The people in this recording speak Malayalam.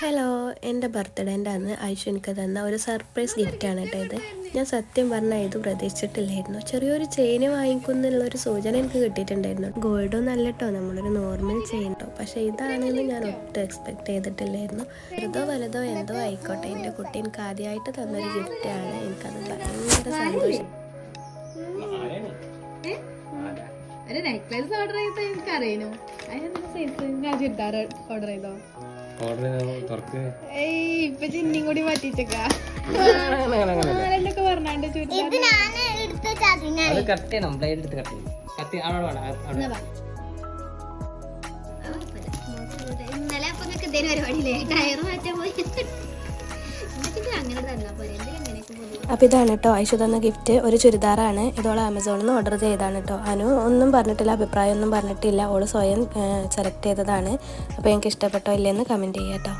ഹലോ, എൻ്റെ ബർത്ത്ഡേൻ്റെ അന്ന് ഐഷു എനിക്ക് തന്ന ഒരു സർപ്രൈസ് ഗിഫ്റ്റാണ് കേട്ടോ ഇത്. ഞാൻ സത്യം പറഞ്ഞാൽ ഇത് പ്രതീക്ഷിച്ചിട്ടില്ലായിരുന്നു. ചെറിയൊരു ചെയിന് വാങ്ങിക്കുന്നുള്ളൊരു സൂചന എനിക്ക് കിട്ടിയിട്ടുണ്ടായിരുന്നു. ഗോൾഡൊന്നും അല്ല കേട്ടോ, നമ്മളൊരു നോർമൽ ചെയിൻ കേട്ടോ. പക്ഷേ ഇതാണെന്ന് ഞാൻ ഒട്ടും എക്സ്പെക്ട് ചെയ്തിട്ടില്ലായിരുന്നു. ചെറുതോ വലുതോ എന്തോ ആയിക്കോട്ടെ, എൻ്റെ കുട്ടി എനിക്ക് ആദ്യമായിട്ട് തന്നൊരു ഗിഫ്റ്റാണ്. എനിക്കത് ഭയങ്കര സന്തോഷം. ഒരു നെക്ലേസ് ഓർഡർ ചെയ്തോ എനിക്കറിയാനോ. അതിനെന്താ സൈസ് ഓർഡർ ചെയ്തോ? ഇപ്പൊ ചിന്നിയും കൂടി മാറ്റിച്ചൊക്കെ പറഞ്ഞാണ്ട് ഇന്നലെ അപ്പൊ എന്തേലും പരിപാടിയില്ലേ ടയർ മാറ്റാൻ പോയി അങ്ങനെ തന്നാ പോലെ അപ്പോൾ ഇതാണ് കേട്ടോ ഐഷു തന്ന ഗിഫ്റ്റ്. ഒരു ചുരിദാറാണ്. ഇതോളം ആമസോണിൽ നിന്ന് ഓർഡർ ചെയ്താണ് കേട്ടോ. അനു ഒന്നും പറഞ്ഞിട്ടില്ല, അഭിപ്രായം ഒന്നും പറഞ്ഞിട്ടില്ല. ഓൾ സ്വയം സെലക്ട് ചെയ്തതാണ്. അപ്പോൾ എനിക്ക് ഇഷ്ടപ്പെട്ടോ ഇല്ലയെന്ന് കമൻറ്റ് ചെയ്യാം കേട്ടോ.